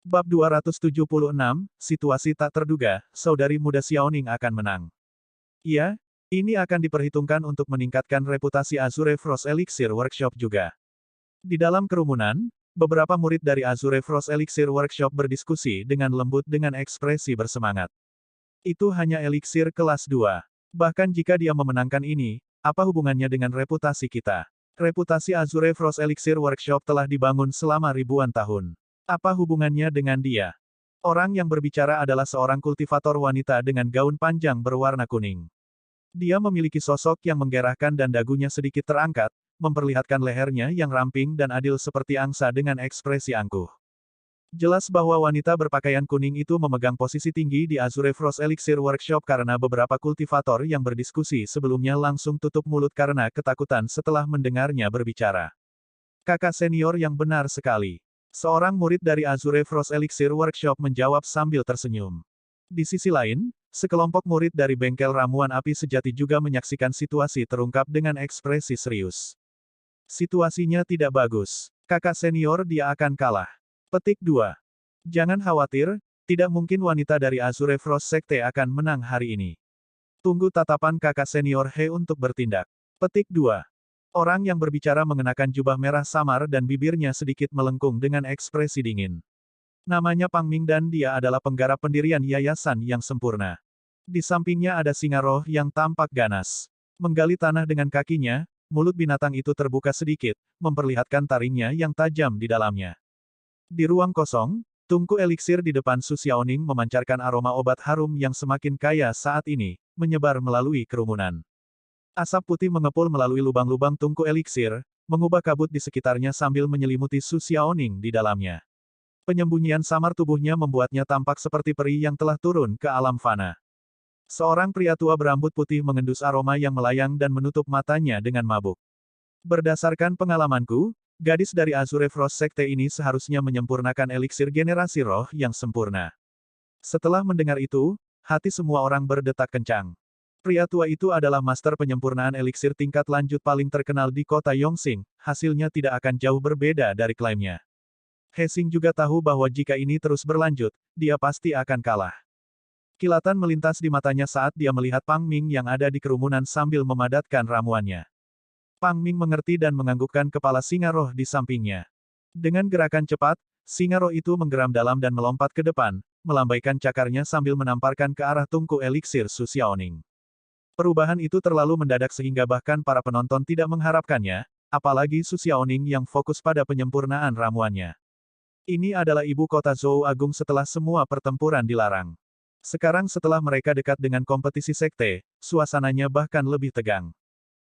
Bab 276, Situasi tak terduga, saudari muda Xiaoning akan menang. Iya, ini akan diperhitungkan untuk meningkatkan reputasi Azure Frost Elixir Workshop juga. Di dalam kerumunan, beberapa murid dari Azure Frost Elixir Workshop berdiskusi dengan lembut dengan ekspresi bersemangat. Itu hanya elixir kelas 2. Bahkan jika dia memenangkan ini, apa hubungannya dengan reputasi kita? Reputasi Azure Frost Elixir Workshop telah dibangun selama ribuan tahun. Apa hubungannya dengan dia? Orang yang berbicara adalah seorang kultivator wanita dengan gaun panjang berwarna kuning. Dia memiliki sosok yang menggerahkan dan dagunya sedikit terangkat, memperlihatkan lehernya yang ramping dan adil seperti angsa dengan ekspresi angkuh. Jelas bahwa wanita berpakaian kuning itu memegang posisi tinggi di Azure Frost Elixir Workshop karena beberapa kultivator yang berdiskusi sebelumnya langsung tutup mulut karena ketakutan setelah mendengarnya berbicara. Kakak senior yang benar sekali. Seorang murid dari Azure Frost Elixir Workshop menjawab sambil tersenyum. Di sisi lain, sekelompok murid dari bengkel ramuan api sejati juga menyaksikan situasi terungkap dengan ekspresi serius. Situasinya tidak bagus. Kakak senior dia akan kalah. Petik 2. Jangan khawatir, tidak mungkin wanita dari Azure Frost Sekte akan menang hari ini. Tunggu tatapan kakak senior He untuk bertindak. Petik 2. Orang yang berbicara mengenakan jubah merah samar dan bibirnya sedikit melengkung dengan ekspresi dingin. Namanya Pang Ming dan dia adalah penggarap pendirian yayasan yang sempurna. Di sampingnya ada singa roh yang tampak ganas. Menggali tanah dengan kakinya, mulut binatang itu terbuka sedikit, memperlihatkan taringnya yang tajam di dalamnya. Di ruang kosong, tungku eliksir di depan Su Xiaoning memancarkan aroma obat harum yang semakin kaya saat ini, menyebar melalui kerumunan. Asap putih mengepul melalui lubang-lubang tungku eliksir, mengubah kabut di sekitarnya sambil menyelimuti Su Xiaoning di dalamnya. Penyembunyian samar tubuhnya membuatnya tampak seperti peri yang telah turun ke alam fana. Seorang pria tua berambut putih mengendus aroma yang melayang dan menutup matanya dengan mabuk. Berdasarkan pengalamanku, gadis dari Azure Frost Sekte ini seharusnya menyempurnakan eliksir generasi roh yang sempurna. Setelah mendengar itu, hati semua orang berdetak kencang. Pria tua itu adalah master penyempurnaan eliksir tingkat lanjut paling terkenal di kota Yongxing, hasilnya tidak akan jauh berbeda dari klaimnya. He Xing juga tahu bahwa jika ini terus berlanjut, dia pasti akan kalah. Kilatan melintas di matanya saat dia melihat Pang Ming yang ada di kerumunan sambil memadatkan ramuannya. Pang Ming mengerti dan menganggukkan kepala singa roh di sampingnya. Dengan gerakan cepat, singa roh itu menggeram dalam dan melompat ke depan, melambaikan cakarnya sambil menamparkan ke arah tungku eliksir Su Xiaoning. Perubahan itu terlalu mendadak sehingga bahkan para penonton tidak mengharapkannya, apalagi Su Xiaoning yang fokus pada penyempurnaan ramuannya. Ini adalah ibu kota Zhou Agung setelah semua pertempuran dilarang. Sekarang setelah mereka dekat dengan kompetisi sekte, suasananya bahkan lebih tegang.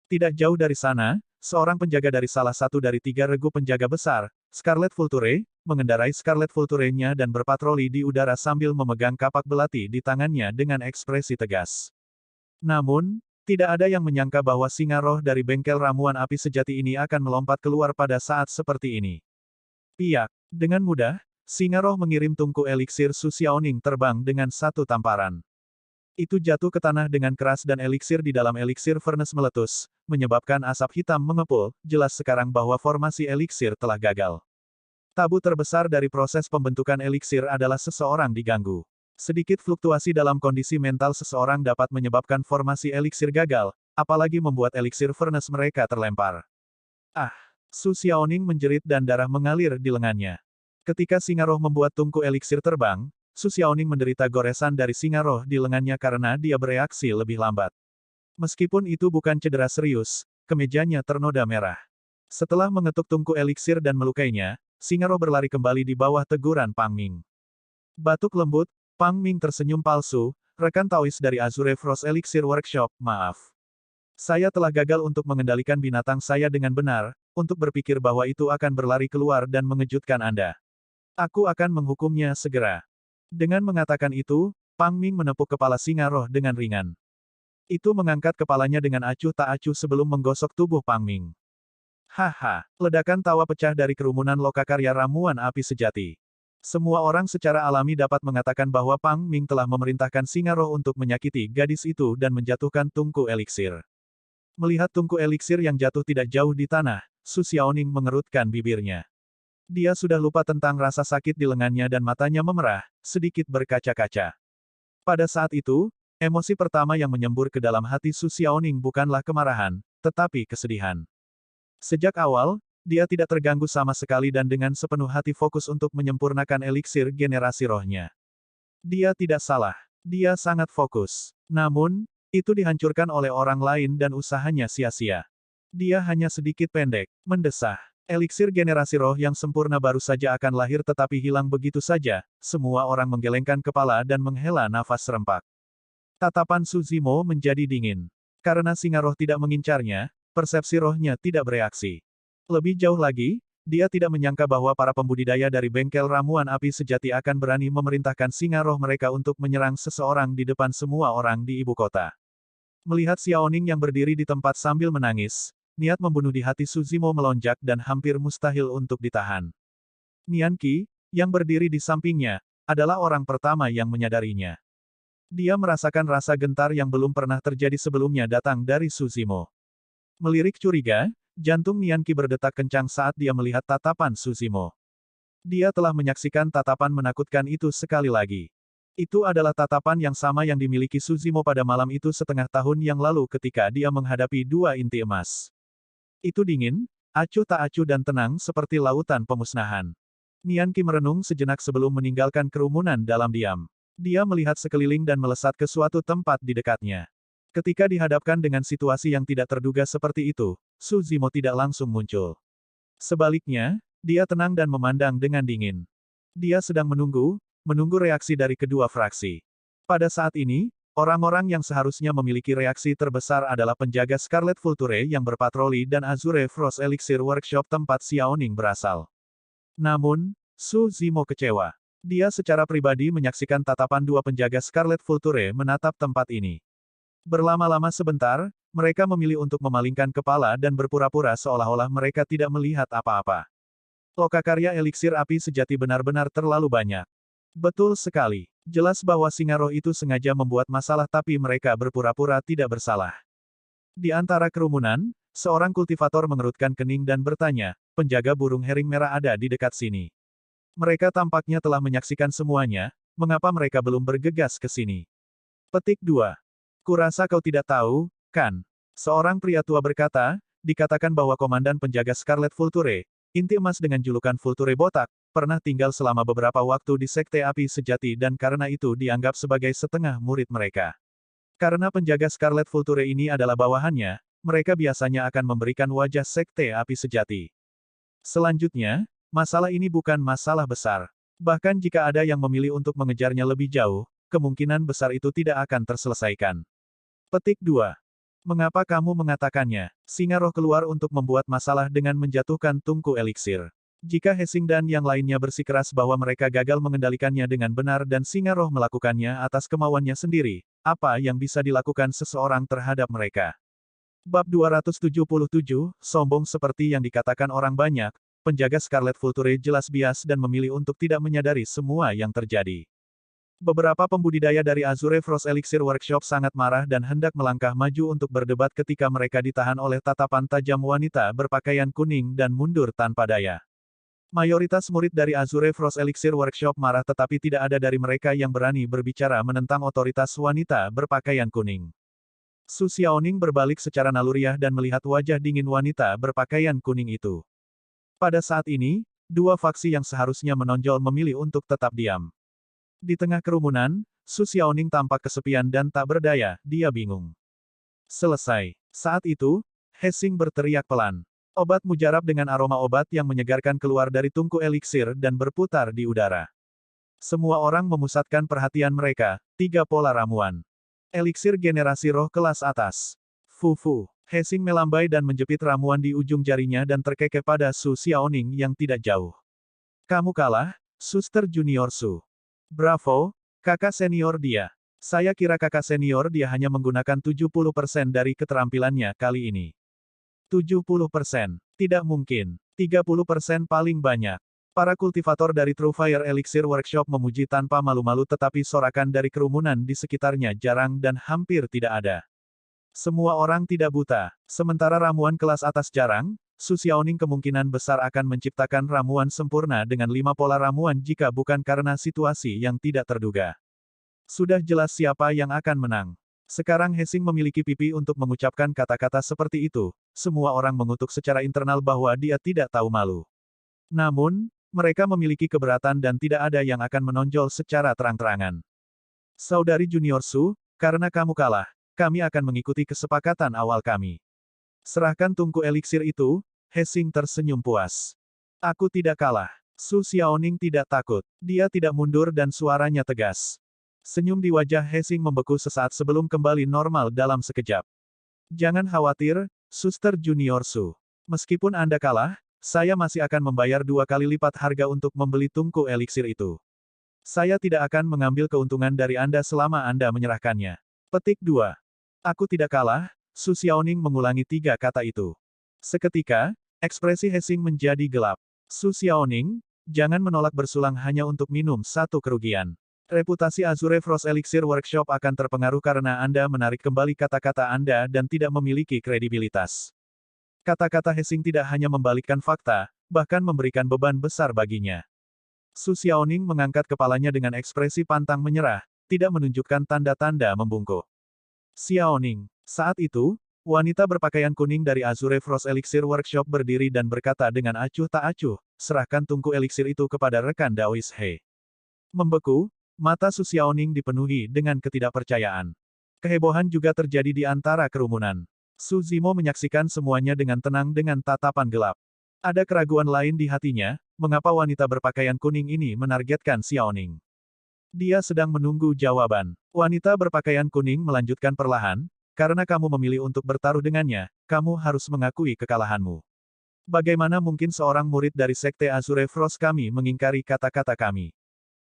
Tidak jauh dari sana, seorang penjaga dari salah satu dari 3 regu penjaga besar, Scarlet Vulture, mengendarai Scarlet Vulture-nya dan berpatroli di udara sambil memegang kapak belati di tangannya dengan ekspresi tegas. Namun, tidak ada yang menyangka bahwa singa roh dari bengkel ramuan api sejati ini akan melompat keluar pada saat seperti ini. Piak, dengan mudah, singa roh mengirim tungku eliksir Su Xiaoning terbang dengan satu tamparan. Itu jatuh ke tanah dengan keras dan eliksir di dalam eliksir furnace meletus, menyebabkan asap hitam mengepul, jelas sekarang bahwa formasi eliksir telah gagal. Tabu terbesar dari proses pembentukan eliksir adalah seseorang diganggu. Sedikit fluktuasi dalam kondisi mental seseorang dapat menyebabkan formasi eliksir gagal, apalagi membuat eliksir furnace mereka terlempar. Ah! Su Xiaoning menjerit dan darah mengalir di lengannya. Ketika singa roh membuat tungku eliksir terbang, Su Xiaoning menderita goresan dari singa roh di lengannya karena dia bereaksi lebih lambat. Meskipun itu bukan cedera serius, kemejanya ternoda merah. Setelah mengetuk tungku eliksir dan melukainya, singa roh berlari kembali di bawah teguran Pang Ming. Batuk lembut, Pang Ming tersenyum palsu, rekan Taois dari Azure Frost Elixir Workshop, maaf. Saya telah gagal untuk mengendalikan binatang saya dengan benar, untuk berpikir bahwa itu akan berlari keluar dan mengejutkan Anda. Aku akan menghukumnya segera. Dengan mengatakan itu, Pang Ming menepuk kepala singa roh dengan ringan. Itu mengangkat kepalanya dengan acuh tak acuh sebelum menggosok tubuh Pang Ming. Haha, ledakan tawa pecah dari kerumunan lokakarya ramuan api sejati. Semua orang secara alami dapat mengatakan bahwa Pang Ming telah memerintahkan singa roh untuk menyakiti gadis itu dan menjatuhkan tungku eliksir. Melihat tungku eliksir yang jatuh tidak jauh di tanah, Su Xiaoning mengerutkan bibirnya. Dia sudah lupa tentang rasa sakit di lengannya dan matanya memerah, sedikit berkaca-kaca. Pada saat itu, emosi pertama yang menyembur ke dalam hati Su Xiaoning bukanlah kemarahan, tetapi kesedihan. Sejak awal, dia tidak terganggu sama sekali dan dengan sepenuh hati fokus untuk menyempurnakan eliksir generasi rohnya. Dia tidak salah. Dia sangat fokus. Namun, itu dihancurkan oleh orang lain dan usahanya sia-sia. Dia hanya sedikit pendek, mendesah. Eliksir generasi roh yang sempurna baru saja akan lahir tetapi hilang begitu saja, semua orang menggelengkan kepala dan menghela nafas serempak. Tatapan Su Zimo menjadi dingin. Karena singa roh tidak mengincarnya, persepsi rohnya tidak bereaksi. Lebih jauh lagi, dia tidak menyangka bahwa para pembudidaya dari bengkel ramuan api sejati akan berani memerintahkan singa roh mereka untuk menyerang seseorang di depan semua orang di ibu kota. Melihat Xiaoning yang berdiri di tempat sambil menangis, niat membunuh di hati Su Zimo melonjak dan hampir mustahil untuk ditahan. Nian Qi, yang berdiri di sampingnya, adalah orang pertama yang menyadarinya. Dia merasakan rasa gentar yang belum pernah terjadi sebelumnya datang dari Su Zimo. Melirik curiga, jantung Nian Qi berdetak kencang saat dia melihat tatapan Su Zimo. Dia telah menyaksikan tatapan menakutkan itu sekali lagi. Itu adalah tatapan yang sama yang dimiliki Su Zimo pada malam itu setengah tahun yang lalu ketika dia menghadapi dua inti emas. Itu dingin, acuh tak acuh dan tenang seperti lautan pemusnahan. Nian Qi merenung sejenak sebelum meninggalkan kerumunan dalam diam. Dia melihat sekeliling dan melesat ke suatu tempat di dekatnya. Ketika dihadapkan dengan situasi yang tidak terduga seperti itu, Su Zimo tidak langsung muncul. Sebaliknya, dia tenang dan memandang dengan dingin. Dia sedang menunggu reaksi dari kedua fraksi. Pada saat ini, orang-orang yang seharusnya memiliki reaksi terbesar adalah penjaga Scarlet Vulture yang berpatroli dan Azure Frost Elixir Workshop tempat Xiaoning berasal. Namun, Su Zimo kecewa. Dia secara pribadi menyaksikan tatapan dua penjaga Scarlet Vulture menatap tempat ini. Berlama-lama sebentar, mereka memilih untuk memalingkan kepala dan berpura-pura seolah-olah mereka tidak melihat apa-apa. Lokakarya eliksir api sejati benar-benar terlalu banyak. Betul sekali. Jelas bahwa singa roh itu sengaja membuat masalah tapi mereka berpura-pura tidak bersalah. Di antara kerumunan, seorang kultivator mengerutkan kening dan bertanya, penjaga burung hering merah ada di dekat sini. Mereka tampaknya telah menyaksikan semuanya, mengapa mereka belum bergegas ke sini? Petik 2. Kurasa kau tidak tahu, kan? Seorang pria tua berkata, dikatakan bahwa komandan penjaga Scarlet Vulture, inti emas dengan julukan Vulture Botak, pernah tinggal selama beberapa waktu di Sekte Api Sejati dan karena itu dianggap sebagai setengah murid mereka. Karena penjaga Scarlet Vulture ini adalah bawahannya, mereka biasanya akan memberikan wajah Sekte Api Sejati. Selanjutnya, masalah ini bukan masalah besar. Bahkan jika ada yang memilih untuk mengejarnya lebih jauh, kemungkinan besar itu tidak akan terselesaikan. Petik 2. Mengapa kamu mengatakannya? Singa roh keluar untuk membuat masalah dengan menjatuhkan tungku eliksir. Jika Hesing dan yang lainnya bersikeras bahwa mereka gagal mengendalikannya dengan benar dan singa roh melakukannya atas kemauannya sendiri, apa yang bisa dilakukan seseorang terhadap mereka? Bab 277, sombong seperti yang dikatakan orang banyak, penjaga Scarlet Vulture jelas bias dan memilih untuk tidak menyadari semua yang terjadi. Beberapa pembudidaya dari Azure Frost Elixir Workshop sangat marah dan hendak melangkah maju untuk berdebat ketika mereka ditahan oleh tatapan tajam wanita berpakaian kuning dan mundur tanpa daya. Mayoritas murid dari Azure Frost Elixir Workshop marah tetapi tidak ada dari mereka yang berani berbicara menentang otoritas wanita berpakaian kuning. Su Xiaoning berbalik secara naluriah dan melihat wajah dingin wanita berpakaian kuning itu. Pada saat ini, dua faksi yang seharusnya menonjol memilih untuk tetap diam. Di tengah kerumunan, Su Xiaoning tampak kesepian dan tak berdaya, dia bingung. Selesai. Saat itu, Hesing berteriak pelan. Obat mujarab dengan aroma obat yang menyegarkan keluar dari tungku eliksir dan berputar di udara. Semua orang memusatkan perhatian mereka, 3 pola ramuan. Eliksir generasi roh kelas atas. Fufu. Hesing melambai dan menjepit ramuan di ujung jarinya dan terkekeh pada Su Xiaoning yang tidak jauh. Kamu kalah, Suster Junior Su. Bravo, kakak senior dia. Saya kira kakak senior dia hanya menggunakan 70% dari keterampilannya kali ini. 70%. Tidak mungkin. 30% paling banyak. Para kultivator dari True Fire Elixir Workshop memuji tanpa malu-malu tetapi sorakan dari kerumunan di sekitarnya jarang dan hampir tidak ada. Semua orang tidak buta. Sementara ramuan kelas atas jarang, Su Xiaoning kemungkinan besar akan menciptakan ramuan sempurna dengan 5 pola ramuan jika bukan karena situasi yang tidak terduga. Sudah jelas siapa yang akan menang. Sekarang Hesing memiliki pipi untuk mengucapkan kata-kata seperti itu, semua orang mengutuk secara internal bahwa dia tidak tahu malu. Namun, mereka memiliki keberatan dan tidak ada yang akan menonjol secara terang-terangan. Saudari Junior Su, karena kamu kalah, kami akan mengikuti kesepakatan awal kami. Serahkan tungku eliksir itu, Hesing tersenyum puas. Aku tidak kalah. Su Xiaoning tidak takut. Dia tidak mundur dan suaranya tegas. Senyum di wajah Hesing membeku sesaat sebelum kembali normal dalam sekejap. Jangan khawatir, Suster Junior Su. Meskipun Anda kalah, saya masih akan membayar 2 kali lipat harga untuk membeli tungku eliksir itu. Saya tidak akan mengambil keuntungan dari Anda selama Anda menyerahkannya. Petik 2. Aku tidak kalah, Su Xiaoning mengulangi 3 kata itu. Seketika, ekspresi Hesing menjadi gelap. Su Xiaoning, jangan menolak bersulang hanya untuk minum satu kerugian. Reputasi Azure Frost Elixir Workshop akan terpengaruh karena Anda menarik kembali kata-kata Anda dan tidak memiliki kredibilitas. Kata-kata Hesing tidak hanya membalikkan fakta, bahkan memberikan beban besar baginya. Su Xiaoning mengangkat kepalanya dengan ekspresi pantang menyerah, tidak menunjukkan tanda-tanda membungkuk. Xiaoning. Saat itu, wanita berpakaian kuning dari Azure Frost Elixir Workshop berdiri dan berkata dengan acuh tak acuh, serahkan tungku eliksir itu kepada rekan Daois He. Membeku, mata Su Xiaoning dipenuhi dengan ketidakpercayaan. Kehebohan juga terjadi di antara kerumunan. Su Zimo menyaksikan semuanya dengan tenang dengan tatapan gelap. Ada keraguan lain di hatinya, mengapa wanita berpakaian kuning ini menargetkan Xiaoning. Dia sedang menunggu jawaban. Wanita berpakaian kuning melanjutkan perlahan, karena kamu memilih untuk bertaruh dengannya, kamu harus mengakui kekalahanmu. Bagaimana mungkin seorang murid dari Sekte Azure Frost kami mengingkari kata-kata kami?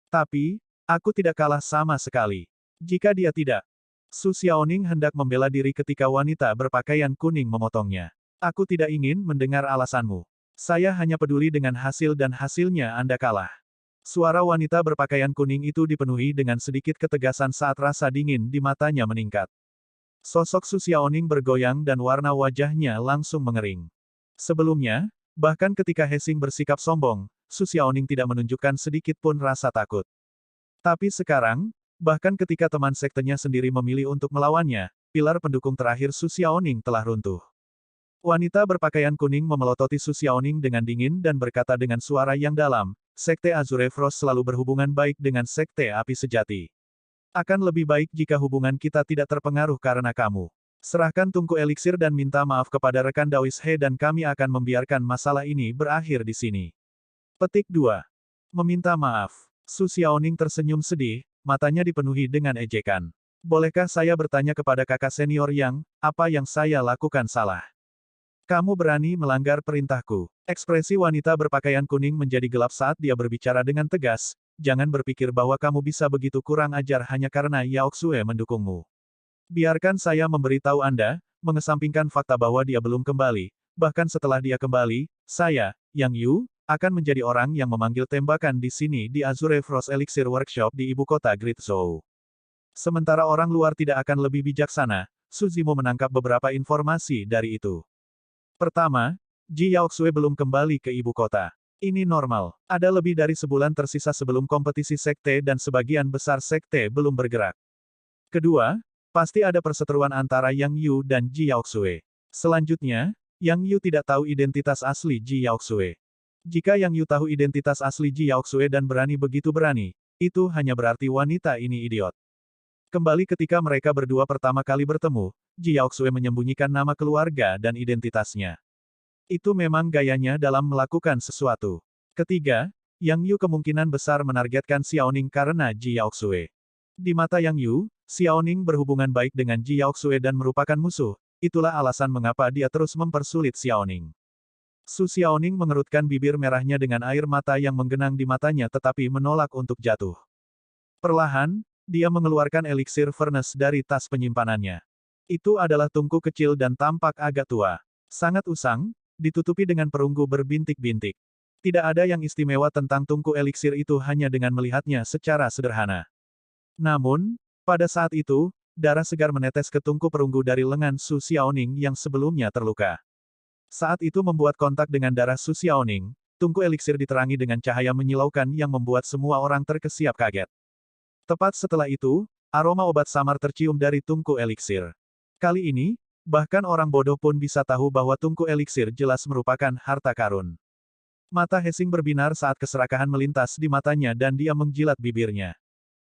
Tapi, aku tidak kalah sama sekali. Jika dia tidak, Su Xiaoning hendak membela diri ketika wanita berpakaian kuning memotongnya. Aku tidak ingin mendengar alasanmu. Saya hanya peduli dengan hasil dan hasilnya Anda kalah. Suara wanita berpakaian kuning itu dipenuhi dengan sedikit ketegasan saat rasa dingin di matanya meningkat. Sosok Su Xiaoning bergoyang dan warna wajahnya langsung mengering. Sebelumnya, bahkan ketika Hesing bersikap sombong, Su Xiaoning tidak menunjukkan sedikit pun rasa takut. Tapi sekarang, bahkan ketika teman sektenya sendiri memilih untuk melawannya, pilar pendukung terakhir Su Xiaoning telah runtuh. Wanita berpakaian kuning memelototi Su Xiaoning dengan dingin dan berkata dengan suara yang dalam, Sekte Azure Frost selalu berhubungan baik dengan Sekte Api Sejati. Akan lebih baik jika hubungan kita tidak terpengaruh karena kamu. Serahkan tungku eliksir dan minta maaf kepada rekan Daois He dan kami akan membiarkan masalah ini berakhir di sini. Petik 2. Meminta maaf. Su Xiaoning tersenyum sedih, matanya dipenuhi dengan ejekan. Bolehkah saya bertanya kepada kakak senior Yang, apa yang saya lakukan salah? Kamu berani melanggar perintahku. Ekspresi wanita berpakaian kuning menjadi gelap saat dia berbicara dengan tegas, jangan berpikir bahwa kamu bisa begitu kurang ajar hanya karena Yao Xue mendukungmu. Biarkan saya memberitahu Anda, mengesampingkan fakta bahwa dia belum kembali, bahkan setelah dia kembali, saya, Yang Yu, akan menjadi orang yang memanggil tembakan di sini di Azure Frost Elixir Workshop di ibu kota Great Zhou. Sementara orang luar tidak akan lebih bijaksana, Su Zimo menangkap beberapa informasi dari itu. Pertama, Ji Yaoxue belum kembali ke ibu kota. Ini normal. Ada lebih dari sebulan tersisa sebelum kompetisi sekte dan sebagian besar sekte belum bergerak. Kedua, pasti ada perseteruan antara Yang Yu dan Ji Yaoxue. Selanjutnya, Yang Yu tidak tahu identitas asli Ji Yaoxue. Jika Yang Yu tahu identitas asli Ji Yaoxue dan berani begitu berani, itu hanya berarti wanita ini idiot. Kembali ketika mereka berdua pertama kali bertemu, Ji Yaoxue menyembunyikan nama keluarga dan identitasnya. Itu memang gayanya dalam melakukan sesuatu. Ketiga, Yang Yu kemungkinan besar menargetkan Xiaoning karena Ji Yaoxue. Di mata Yang Yu, Xiaoning berhubungan baik dengan Ji Yaoxue dan merupakan musuh, itulah alasan mengapa dia terus mempersulit Xiaoning. Su Xiaoning mengerutkan bibir merahnya dengan air mata yang menggenang di matanya tetapi menolak untuk jatuh. Perlahan, dia mengeluarkan eliksir furnace dari tas penyimpanannya. Itu adalah tungku kecil dan tampak agak tua. Sangat usang, ditutupi dengan perunggu berbintik-bintik. Tidak ada yang istimewa tentang tungku eliksir itu hanya dengan melihatnya secara sederhana. Namun, pada saat itu, darah segar menetes ke tungku perunggu dari lengan Su Xiaoning yang sebelumnya terluka. Saat itu membuat kontak dengan darah Su Xiaoning, tungku eliksir diterangi dengan cahaya menyilaukan yang membuat semua orang terkesiap kaget. Tepat setelah itu, aroma obat samar tercium dari tungku eliksir. Kali ini, bahkan orang bodoh pun bisa tahu bahwa tungku eliksir jelas merupakan harta karun. Mata Hesing berbinar saat keserakahan melintas di matanya dan dia menjilat bibirnya.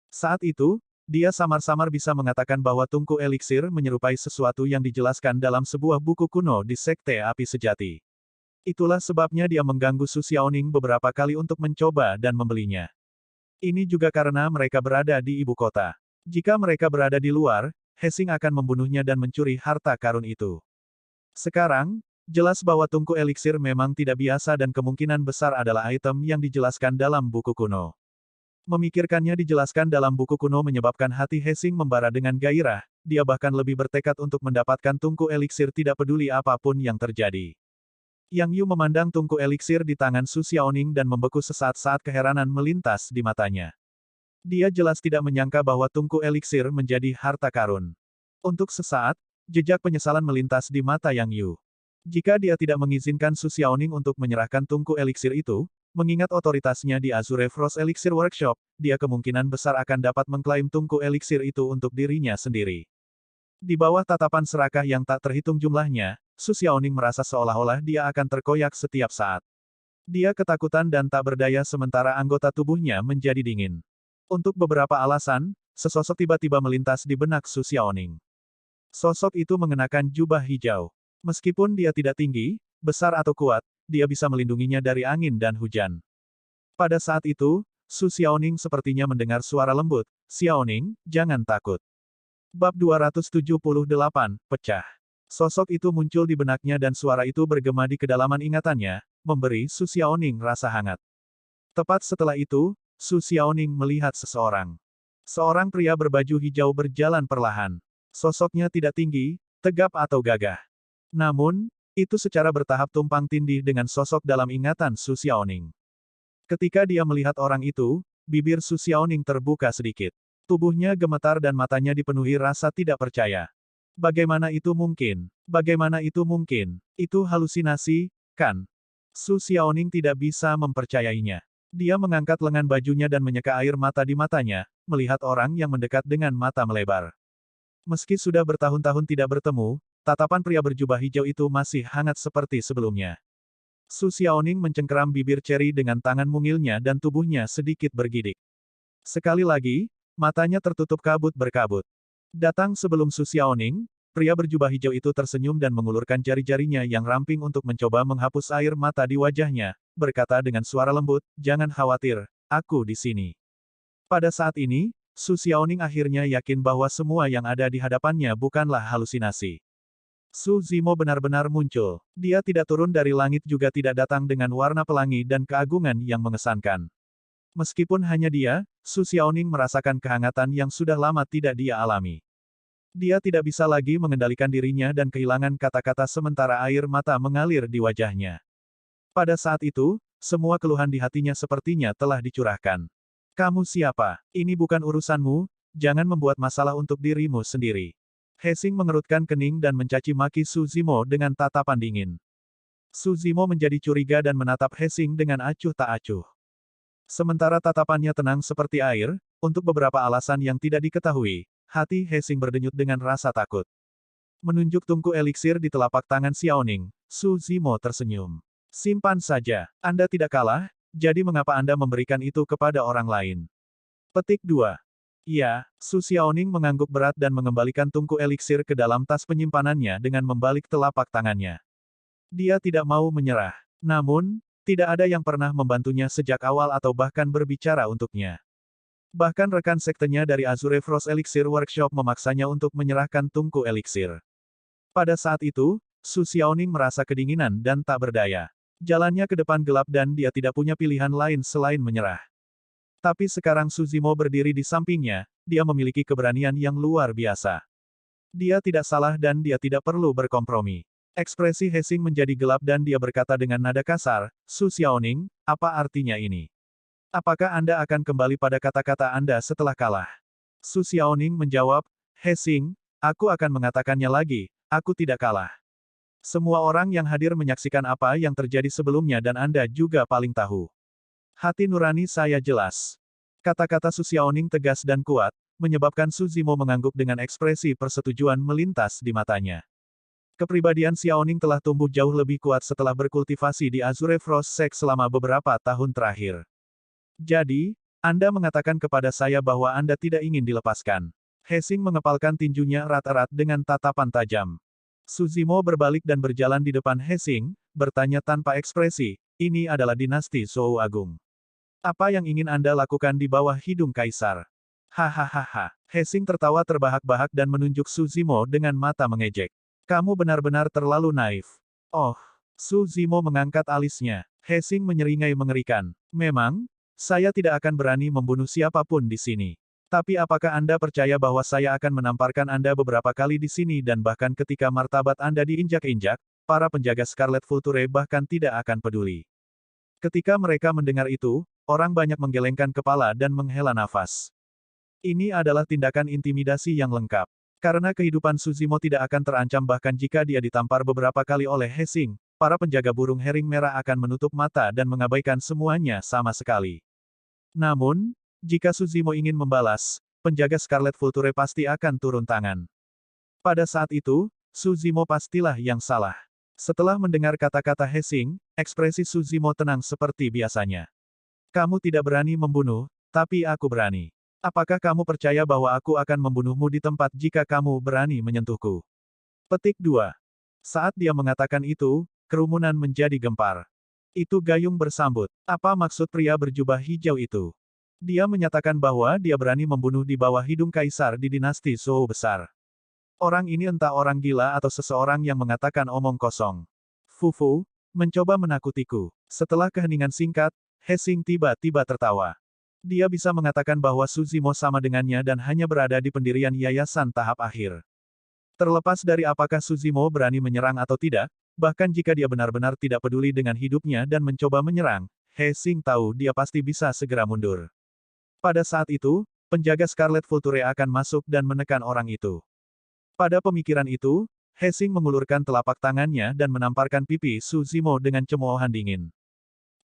Saat itu, dia samar-samar bisa mengatakan bahwa tungku eliksir menyerupai sesuatu yang dijelaskan dalam sebuah buku kuno di Sekte Api Sejati. Itulah sebabnya dia mengganggu Su Xiaoning beberapa kali untuk mencoba dan membelinya. Ini juga karena mereka berada di ibu kota. Jika mereka berada di luar, Hesing akan membunuhnya dan mencuri harta karun itu. Sekarang, jelas bahwa tungku eliksir memang tidak biasa dan kemungkinan besar adalah item yang dijelaskan dalam buku kuno. Memikirkannya dijelaskan dalam buku kuno menyebabkan hati Hesing membara dengan gairah, dia bahkan lebih bertekad untuk mendapatkan tungku eliksir tidak peduli apapun yang terjadi. Yang Yu memandang tungku eliksir di tangan Su Xiaoning dan membeku sesaat saat keheranan melintas di matanya. Dia jelas tidak menyangka bahwa tungku eliksir menjadi harta karun. Untuk sesaat, jejak penyesalan melintas di mata Yang Yu. Jika dia tidak mengizinkan Su Xiaoning untuk menyerahkan tungku eliksir itu, mengingat otoritasnya di Azure Frost Elixir Workshop, dia kemungkinan besar akan dapat mengklaim tungku eliksir itu untuk dirinya sendiri. Di bawah tatapan serakah yang tak terhitung jumlahnya, Su Xiaoning merasa seolah-olah dia akan terkoyak setiap saat. Dia ketakutan dan tak berdaya sementara anggota tubuhnya menjadi dingin. Untuk beberapa alasan, sesosok tiba-tiba melintas di benak Su Xiaoning. Sosok itu mengenakan jubah hijau. Meskipun dia tidak tinggi, besar atau kuat, dia bisa melindunginya dari angin dan hujan. Pada saat itu, Su Xiaoning sepertinya mendengar suara lembut, "Xiaoning, jangan takut." Bab 278, Pecah. Sosok itu muncul di benaknya dan suara itu bergema di kedalaman ingatannya, memberi Su Xiaoning rasa hangat. Tepat setelah itu, Su Xiaoning melihat seseorang. Seorang pria berbaju hijau berjalan perlahan. Sosoknya tidak tinggi, tegap atau gagah. Namun, itu secara bertahap tumpang tindih dengan sosok dalam ingatan Su Xiaoning. Ketika dia melihat orang itu, bibir Su Xiaoning terbuka sedikit. Tubuhnya gemetar dan matanya dipenuhi rasa tidak percaya. Bagaimana itu mungkin? Bagaimana itu mungkin? Itu halusinasi, kan? Su Xiaoning tidak bisa mempercayainya. Dia mengangkat lengan bajunya dan menyeka air mata di matanya, melihat orang yang mendekat dengan mata melebar. Meski sudah bertahun-tahun tidak bertemu, tatapan pria berjubah hijau itu masih hangat seperti sebelumnya. Su Xiaoning mencengkeram bibir Cherry dengan tangan mungilnya dan tubuhnya sedikit bergidik. Sekali lagi, matanya tertutup kabut berkabut. Datang sebelum Su Xiaoning, pria berjubah hijau itu tersenyum dan mengulurkan jari-jarinya yang ramping untuk mencoba menghapus air mata di wajahnya, berkata dengan suara lembut, "Jangan khawatir, aku di sini." Pada saat ini, Su Xiaoning akhirnya yakin bahwa semua yang ada di hadapannya bukanlah halusinasi. Su Zimo benar-benar muncul. Dia tidak turun dari langit juga tidak datang dengan warna pelangi dan keagungan yang mengesankan. Meskipun hanya dia, Su Xiaoning merasakan kehangatan yang sudah lama tidak dia alami. Dia tidak bisa lagi mengendalikan dirinya dan kehilangan kata-kata sementara air mata mengalir di wajahnya. Pada saat itu, semua keluhan di hatinya sepertinya telah dicurahkan. "Kamu siapa? Ini bukan urusanmu, jangan membuat masalah untuk dirimu sendiri." Hesing mengerutkan kening dan mencaci maki Su Zimo dengan tatapan dingin. Su Zimo menjadi curiga dan menatap Hesing dengan acuh tak acuh. Sementara tatapannya tenang seperti air, untuk beberapa alasan yang tidak diketahui, hati Hesing berdenyut dengan rasa takut. Menunjuk tungku eliksir di telapak tangan Xiaoning, Su Zimo tersenyum. "Simpan saja, Anda tidak kalah, jadi mengapa Anda memberikan itu kepada orang lain?" Petik 2. Iya, Su Xiaoning mengangguk berat dan mengembalikan tungku eliksir ke dalam tas penyimpanannya dengan membalik telapak tangannya. Dia tidak mau menyerah. Namun, tidak ada yang pernah membantunya sejak awal atau bahkan berbicara untuknya. Bahkan rekan sektenya dari Azure Frost Elixir Workshop memaksanya untuk menyerahkan tungku eliksir. Pada saat itu, Su Xiaoning merasa kedinginan dan tak berdaya. Jalannya ke depan gelap dan dia tidak punya pilihan lain selain menyerah. Tapi sekarang Su Zimo berdiri di sampingnya, dia memiliki keberanian yang luar biasa. Dia tidak salah dan dia tidak perlu berkompromi. Ekspresi Hesing menjadi gelap dan dia berkata dengan nada kasar, "Su Xiaoning, apa artinya ini? Apakah Anda akan kembali pada kata-kata Anda setelah kalah?" Su Xiaoning menjawab, "Hesing, aku akan mengatakannya lagi, aku tidak kalah." Semua orang yang hadir menyaksikan apa yang terjadi sebelumnya dan Anda juga paling tahu. Hati nurani saya jelas. Kata-kata Su Xiaoning tegas dan kuat, menyebabkan Su Zimo mengangguk dengan ekspresi persetujuan melintas di matanya. Kepribadian Xiaoning telah tumbuh jauh lebih kuat setelah berkultivasi di Azure Frost Sect selama beberapa tahun terakhir. Jadi, Anda mengatakan kepada saya bahwa Anda tidak ingin dilepaskan. Hesing mengepalkan tinjunya erat-erat dengan tatapan tajam. Su Zimo berbalik dan berjalan di depan Hesing, bertanya tanpa ekspresi, ini adalah dinasti Zhou Agung. Apa yang ingin Anda lakukan di bawah hidung kaisar? Hahaha. Hesing tertawa terbahak-bahak dan menunjuk Su Zimo dengan mata mengejek. Kamu benar-benar terlalu naif. Oh, Su Zimo mengangkat alisnya. Hesing menyeringai mengerikan. Memang, saya tidak akan berani membunuh siapapun di sini. Tapi apakah Anda percaya bahwa saya akan menamparkan Anda beberapa kali di sini dan bahkan ketika martabat Anda diinjak-injak, para penjaga Scarlet Vulture bahkan tidak akan peduli. Ketika mereka mendengar itu, orang banyak menggelengkan kepala dan menghela nafas. Ini adalah tindakan intimidasi yang lengkap. Karena kehidupan Su Zimo tidak akan terancam bahkan jika dia ditampar beberapa kali oleh Hesing, para penjaga burung herring merah akan menutup mata dan mengabaikan semuanya sama sekali. Namun, jika Su Zimo ingin membalas, penjaga Scarlet Vulture pasti akan turun tangan. Pada saat itu, Su Zimo pastilah yang salah. Setelah mendengar kata-kata Hesing, ekspresi Su Zimo tenang seperti biasanya. Kamu tidak berani membunuh, tapi aku berani. Apakah kamu percaya bahwa aku akan membunuhmu di tempat jika kamu berani menyentuhku? Petik 2. Saat dia mengatakan itu, kerumunan menjadi gempar. Itu Gayung bersambut. Apa maksud pria berjubah hijau itu? Dia menyatakan bahwa dia berani membunuh di bawah hidung kaisar di dinasti Zhou besar. Orang ini entah orang gila atau seseorang yang mengatakan omong kosong. Fufu, mencoba menakutiku. Setelah keheningan singkat, Hesing tiba-tiba tertawa. Dia bisa mengatakan bahwa Su Zimo sama dengannya dan hanya berada di pendirian yayasan tahap akhir. Terlepas dari apakah Su Zimo berani menyerang atau tidak, bahkan jika dia benar-benar tidak peduli dengan hidupnya dan mencoba menyerang, Hesing tahu dia pasti bisa segera mundur. Pada saat itu, penjaga Scarlet Vulture akan masuk dan menekan orang itu. Pada pemikiran itu, Hesing mengulurkan telapak tangannya dan menamparkan pipi Su Zimo dengan cemoohan dingin.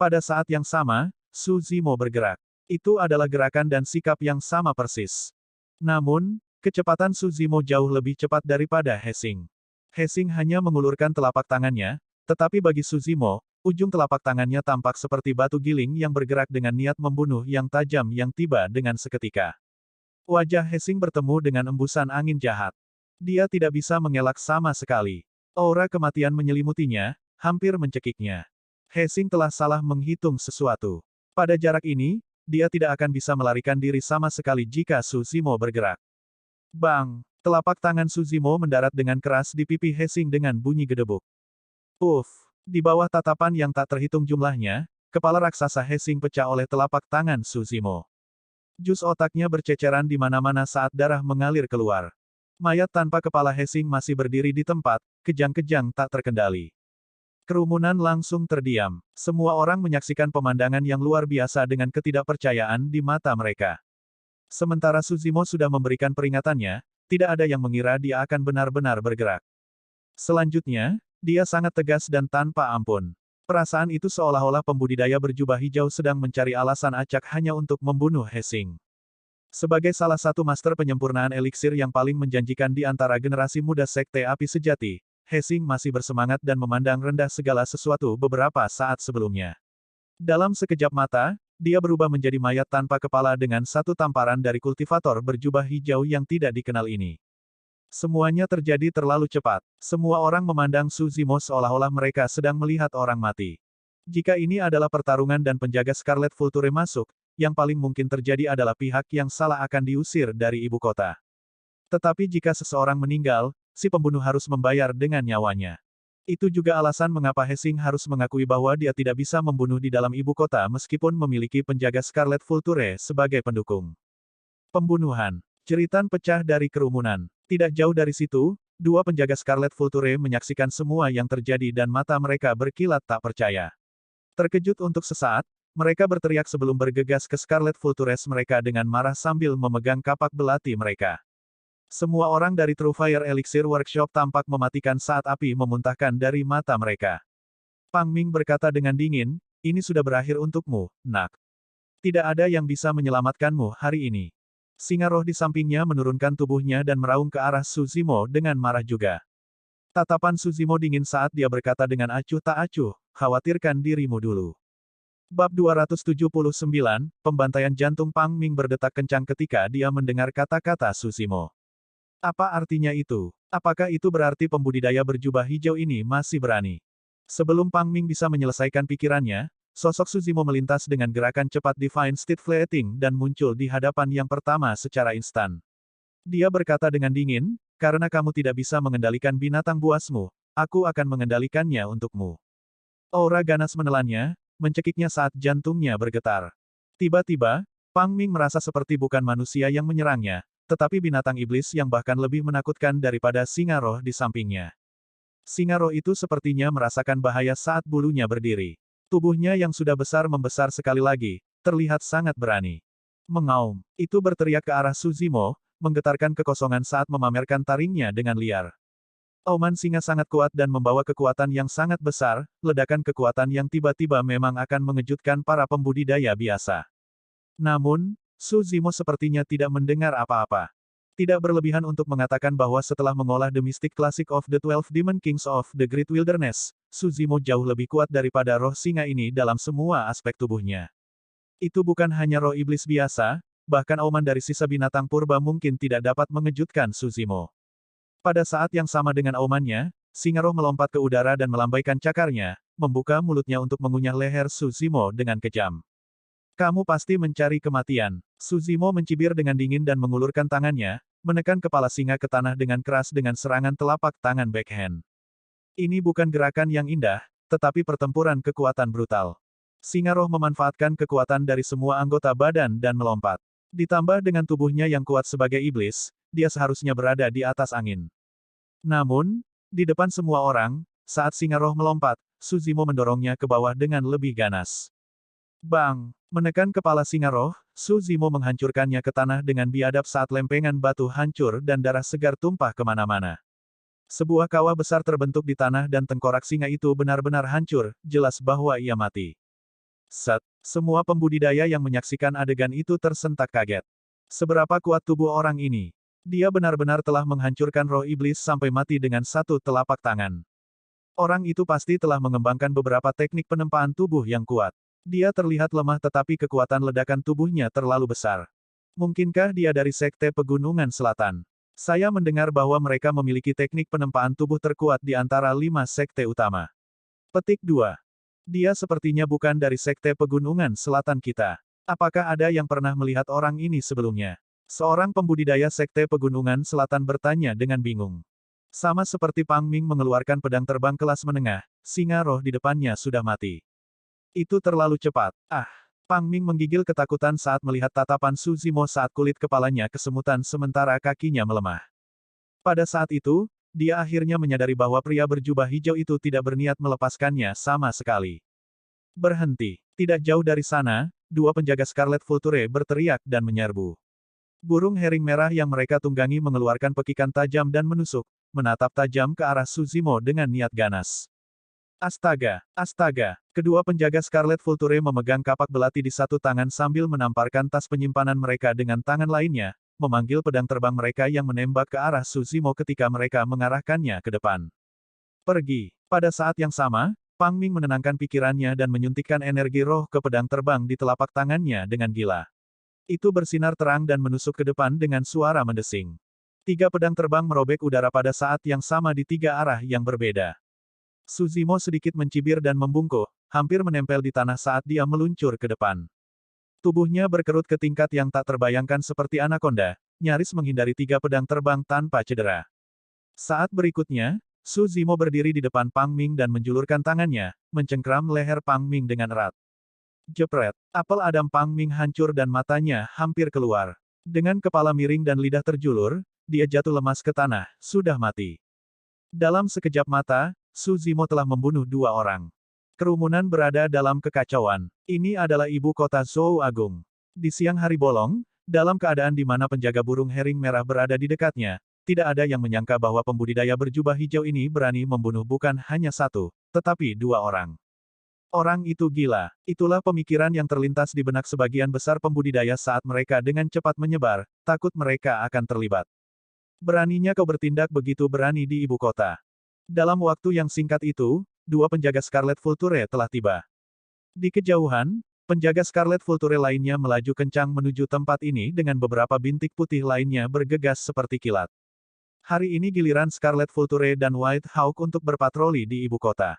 Pada saat yang sama, Su Zimo bergerak. Itu adalah gerakan dan sikap yang sama persis. Namun, kecepatan Su Zimo jauh lebih cepat daripada Hesing. Hesing hanya mengulurkan telapak tangannya, tetapi bagi Su Zimo, ujung telapak tangannya tampak seperti batu giling yang bergerak dengan niat membunuh yang tajam yang tiba dengan seketika. Wajah Hesing bertemu dengan embusan angin jahat. Dia tidak bisa mengelak sama sekali. Aura kematian menyelimutinya, hampir mencekiknya. Hesing telah salah menghitung sesuatu. Pada jarak ini, dia tidak akan bisa melarikan diri sama sekali jika Su Zimo bergerak. Bang! Telapak tangan Su Zimo mendarat dengan keras di pipi Hesing dengan bunyi gedebuk. Uff! Di bawah tatapan yang tak terhitung jumlahnya, kepala raksasa Hesing pecah oleh telapak tangan Su Zimo. Jus otaknya berceceran di mana-mana saat darah mengalir keluar. Mayat tanpa kepala Hesing masih berdiri di tempat, kejang-kejang tak terkendali. Kerumunan langsung terdiam. Semua orang menyaksikan pemandangan yang luar biasa dengan ketidakpercayaan di mata mereka. Sementara Su Zimo sudah memberikan peringatannya, tidak ada yang mengira dia akan benar-benar bergerak. Selanjutnya, dia sangat tegas dan tanpa ampun. Perasaan itu seolah-olah pembudidaya berjubah hijau sedang mencari alasan acak hanya untuk membunuh Hesing. Sebagai salah satu master penyempurnaan eliksir yang paling menjanjikan di antara generasi muda Sekte Api Sejati, Hesing masih bersemangat dan memandang rendah segala sesuatu beberapa saat sebelumnya. Dalam sekejap mata, dia berubah menjadi mayat tanpa kepala dengan satu tamparan dari kultivator berjubah hijau yang tidak dikenal ini. Semuanya terjadi terlalu cepat. Semua orang memandang Su Zimo seolah-olah mereka sedang melihat orang mati. Jika ini adalah pertarungan dan penjaga Scarlet Vulture masuk, yang paling mungkin terjadi adalah pihak yang salah akan diusir dari ibu kota. Tetapi jika seseorang meninggal, si pembunuh harus membayar dengan nyawanya. Itu juga alasan mengapa Hesing harus mengakui bahwa dia tidak bisa membunuh di dalam ibu kota meskipun memiliki penjaga Scarlet Vulture sebagai pendukung. Pembunuhan. Jeritan pecah dari kerumunan. Tidak jauh dari situ, dua penjaga Scarlet Vulture menyaksikan semua yang terjadi dan mata mereka berkilat tak percaya. Terkejut untuk sesaat, mereka berteriak sebelum bergegas ke Scarlet Vultures mereka dengan marah sambil memegang kapak belati mereka. Semua orang dari True Fire Elixir Workshop tampak mematikan saat api memuntahkan dari mata mereka. Pang Ming berkata dengan dingin, ini sudah berakhir untukmu, nak. Tidak ada yang bisa menyelamatkanmu hari ini. Singa roh di sampingnya menurunkan tubuhnya dan meraung ke arah Suzimo dengan marah juga. Tatapan Suzimo dingin saat dia berkata dengan acuh tak acuh, khawatirkan dirimu dulu. Bab 279, Pembantaian Jantung. Pang Ming berdetak kencang ketika dia mendengar kata-kata Suzimo. Apa artinya itu? Apakah itu berarti pembudidaya berjubah hijau ini masih berani? Sebelum Pang Ming bisa menyelesaikan pikirannya, sosok Suzimo melintas dengan gerakan cepat Divine Steed Flating dan muncul di hadapan yang pertama secara instan. Dia berkata dengan dingin, karena kamu tidak bisa mengendalikan binatang buasmu, aku akan mengendalikannya untukmu. Aura ganas menelannya, mencekiknya saat jantungnya bergetar. Tiba-tiba, Pang Ming merasa seperti bukan manusia yang menyerangnya, tetapi binatang iblis yang bahkan lebih menakutkan daripada singa roh di sampingnya. Singa roh itu sepertinya merasakan bahaya saat bulunya berdiri. Tubuhnya yang sudah besar membesar sekali lagi, terlihat sangat berani. Mengaum, itu berteriak ke arah Suzimo, menggetarkan kekosongan saat memamerkan taringnya dengan liar. Auman singa sangat kuat dan membawa kekuatan yang sangat besar, ledakan kekuatan yang tiba-tiba memang akan mengejutkan para pembudidaya biasa. Namun, Suzimo sepertinya tidak mendengar apa-apa. Tidak berlebihan untuk mengatakan bahwa setelah mengolah The Mystic Classic of the 12 Demon Kings of the Great Wilderness, Suzimo jauh lebih kuat daripada roh singa ini dalam semua aspek tubuhnya. Itu bukan hanya roh iblis biasa, bahkan auman dari sisa binatang purba mungkin tidak dapat mengejutkan Suzimo. Pada saat yang sama dengan aumannya, singa roh melompat ke udara dan melambaikan cakarnya, membuka mulutnya untuk mengunyah leher Suzimo dengan kejam. Kamu pasti mencari kematian. Suzimo mencibir dengan dingin dan mengulurkan tangannya, menekan kepala singa ke tanah dengan keras dengan serangan telapak tangan backhand. Ini bukan gerakan yang indah, tetapi pertempuran kekuatan brutal. Singa roh memanfaatkan kekuatan dari semua anggota badan dan melompat. Ditambah dengan tubuhnya yang kuat sebagai iblis, dia seharusnya berada di atas angin. Namun, di depan semua orang, saat singa roh melompat, Suzimo mendorongnya ke bawah dengan lebih ganas. Bang! Menekan kepala singa roh, Suzimo menghancurkannya ke tanah dengan biadab saat lempengan batu hancur dan darah segar tumpah kemana-mana. Sebuah kawah besar terbentuk di tanah dan tengkorak singa itu benar-benar hancur, jelas bahwa ia mati. Set! Semua pembudidaya yang menyaksikan adegan itu tersentak kaget. Seberapa kuat tubuh orang ini? Dia benar-benar telah menghancurkan roh iblis sampai mati dengan satu telapak tangan. Orang itu pasti telah mengembangkan beberapa teknik penempaan tubuh yang kuat. Dia terlihat lemah tetapi kekuatan ledakan tubuhnya terlalu besar. Mungkinkah dia dari Sekte Pegunungan Selatan? Saya mendengar bahwa mereka memiliki teknik penempaan tubuh terkuat di antara 5 sekte utama. Petik 2. Dia sepertinya bukan dari Sekte Pegunungan Selatan kita. Apakah ada yang pernah melihat orang ini sebelumnya? Seorang pembudidaya Sekte Pegunungan Selatan bertanya dengan bingung. Sama seperti Pang Ming mengeluarkan pedang terbang kelas menengah, singa roh di depannya sudah mati. Itu terlalu cepat. Ah! Pang Ming menggigil ketakutan saat melihat tatapan Suzimo saat kulit kepalanya kesemutan sementara kakinya melemah. Pada saat itu, dia akhirnya menyadari bahwa pria berjubah hijau itu tidak berniat melepaskannya sama sekali. Berhenti. Tidak jauh dari sana, dua penjaga Scarlet Vulture berteriak dan menyerbu. Burung hering merah yang mereka tunggangi mengeluarkan pekikan tajam dan menusuk, menatap tajam ke arah Suzimo dengan niat ganas. Astaga! Astaga! Kedua penjaga Scarlet Vulture memegang kapak belati di satu tangan sambil menamparkan tas penyimpanan mereka dengan tangan lainnya, memanggil pedang terbang mereka yang menembak ke arah Suzimo ketika mereka mengarahkannya ke depan. Pergi! Pada saat yang sama, Pang Ming menenangkan pikirannya dan menyuntikkan energi roh ke pedang terbang di telapak tangannya dengan gila. Itu bersinar terang dan menusuk ke depan dengan suara mendesing. 3 pedang terbang merobek udara pada saat yang sama di 3 arah yang berbeda. Suzimo sedikit mencibir dan membungkuk, hampir menempel di tanah saat dia meluncur ke depan. Tubuhnya berkerut ke tingkat yang tak terbayangkan seperti anaconda, nyaris menghindari 3 pedang terbang tanpa cedera. Saat berikutnya, Suzimo berdiri di depan Pang Ming dan menjulurkan tangannya, mencengkram leher Pang Ming dengan erat. Jepret! Apel Adam Pang Ming hancur dan matanya hampir keluar. Dengan kepala miring dan lidah terjulur, dia jatuh lemas ke tanah, sudah mati. Dalam sekejap mata, Suzimo telah membunuh 2 orang. Kerumunan berada dalam kekacauan. Ini adalah ibu kota Zhou Agung. Di siang hari bolong, Dalam keadaan di mana penjaga burung herring merah berada di dekatnya, tidak ada yang menyangka bahwa pembudidaya berjubah hijau ini berani membunuh bukan hanya satu, tetapi dua orang. Orang itu gila. Itulah pemikiran yang terlintas di benak sebagian besar pembudidaya saat mereka dengan cepat menyebar, takut mereka akan terlibat. Beraninya kau bertindak begitu berani di ibu kota. Dalam waktu yang singkat itu, dua penjaga Scarlet Vulture telah tiba. Di kejauhan, penjaga Scarlet Vulture lainnya melaju kencang menuju tempat ini dengan beberapa bintik putih lainnya bergegas seperti kilat. Hari ini giliran Scarlet Vulture dan White Hawk untuk berpatroli di ibu kota.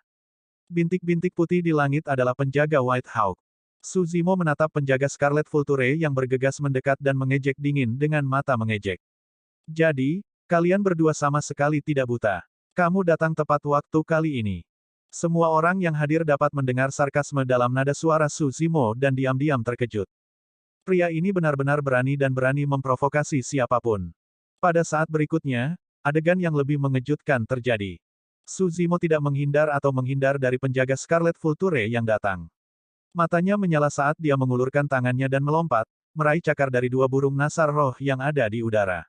Bintik-bintik putih di langit adalah penjaga White Hawk. Su Zimo menatap penjaga Scarlet Vulture yang bergegas mendekat dan mengejek dingin dengan mata mengejek. Jadi, kalian berdua sama sekali tidak buta. Kamu datang tepat waktu kali ini. Semua orang yang hadir dapat mendengar sarkasme dalam nada suara Su Zimo dan diam-diam terkejut. Pria ini benar-benar berani dan berani memprovokasi siapapun. Pada saat berikutnya, adegan yang lebih mengejutkan terjadi. Su Zimo tidak menghindar atau menghindar dari penjaga Scarlet Vulture yang datang. Matanya menyala saat dia mengulurkan tangannya dan melompat, meraih cakar dari dua burung nasar roh yang ada di udara.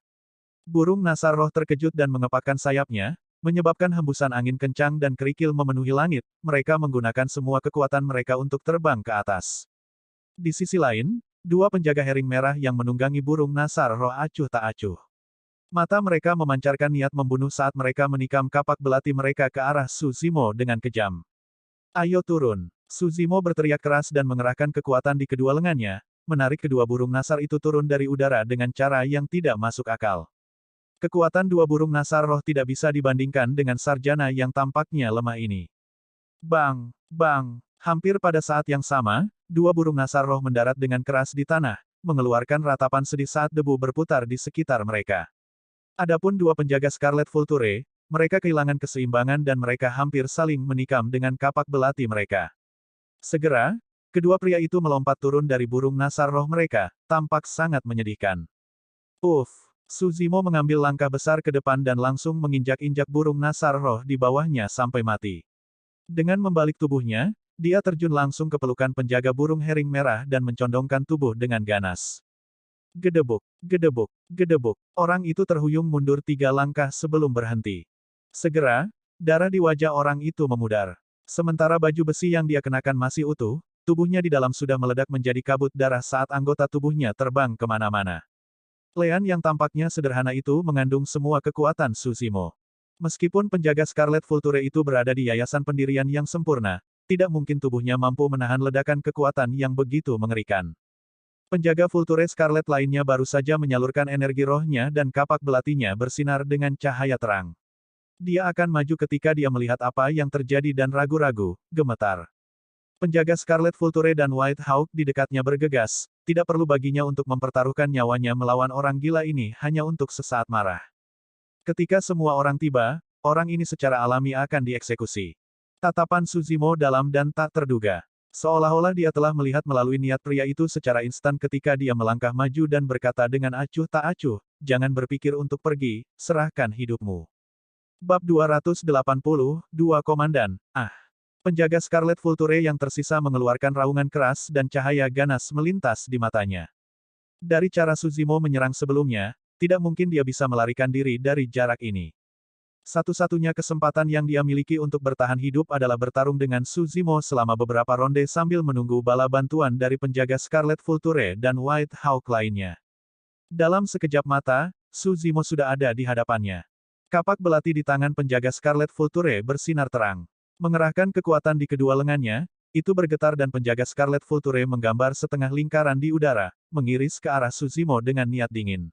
Burung nasar roh terkejut dan mengepakkan sayapnya, menyebabkan hembusan angin kencang dan kerikil memenuhi langit. Mereka menggunakan semua kekuatan mereka untuk terbang ke atas. Di sisi lain, dua penjaga herring merah yang menunggangi burung nasar roh acuh tak acuh. Mata mereka memancarkan niat membunuh saat mereka menikam kapak belati mereka ke arah Su Zimo dengan kejam. Ayo turun. Su Zimo berteriak keras dan mengerahkan kekuatan di kedua lengannya, menarik kedua burung nasar itu turun dari udara dengan cara yang tidak masuk akal. Kekuatan dua burung nasar roh tidak bisa dibandingkan dengan sarjana yang tampaknya lemah ini. Bang! Bang! Hampir pada saat yang sama, dua burung nasar roh mendarat dengan keras di tanah, mengeluarkan ratapan sedih saat debu berputar di sekitar mereka. Adapun dua penjaga Scarlet Vulture, mereka kehilangan keseimbangan dan mereka hampir saling menikam dengan kapak belati mereka. Segera, kedua pria itu melompat turun dari burung nasar roh mereka, tampak sangat menyedihkan. Uff! Su Zimo mengambil langkah besar ke depan dan langsung menginjak-injak burung nasar roh di bawahnya sampai mati. Dengan membalik tubuhnya, dia terjun langsung ke pelukan penjaga burung herring merah dan mencondongkan tubuh dengan ganas. Gedebuk, gedebuk, gedebuk. Orang itu terhuyung mundur 3 langkah sebelum berhenti. Segera, darah di wajah orang itu memudar. Sementara baju besi yang dia kenakan masih utuh, tubuhnya di dalam sudah meledak menjadi kabut darah saat anggota tubuhnya terbang kemana-mana. Lean yang tampaknya sederhana itu mengandung semua kekuatan Su Zimo. Meskipun penjaga Scarlet Vulture itu berada di yayasan pendirian yang sempurna, tidak mungkin tubuhnya mampu menahan ledakan kekuatan yang begitu mengerikan. Penjaga Vulture Scarlet lainnya baru saja menyalurkan energi rohnya dan kapak belatinya bersinar dengan cahaya terang. Dia akan maju ketika dia melihat apa yang terjadi dan ragu-ragu, gemetar. Penjaga Scarlet Vulture dan White Hawk di dekatnya bergegas, tidak perlu baginya untuk mempertaruhkan nyawanya melawan orang gila ini hanya untuk sesaat marah. Ketika semua orang tiba, orang ini secara alami akan dieksekusi. Tatapan Su Zimo dalam dan tak terduga. Seolah-olah dia telah melihat melalui niat pria itu secara instan ketika dia melangkah maju dan berkata dengan acuh tak acuh, jangan berpikir untuk pergi, serahkan hidupmu. Bab 282 Komandan, Penjaga Scarlet Vulture yang tersisa mengeluarkan raungan keras dan cahaya ganas melintas di matanya. Dari cara Su Zimo menyerang sebelumnya, tidak mungkin dia bisa melarikan diri dari jarak ini. Satu-satunya kesempatan yang dia miliki untuk bertahan hidup adalah bertarung dengan Su Zimo selama beberapa ronde sambil menunggu bala bantuan dari penjaga Scarlet Vulture dan White Hawk lainnya. Dalam sekejap mata, Su Zimo sudah ada di hadapannya. Kapak belati di tangan penjaga Scarlet Vulture bersinar terang. Mengerahkan kekuatan di kedua lengannya, itu bergetar dan penjaga Scarlet Vulture menggambar setengah lingkaran di udara, mengiris ke arah Su Zimo dengan niat dingin.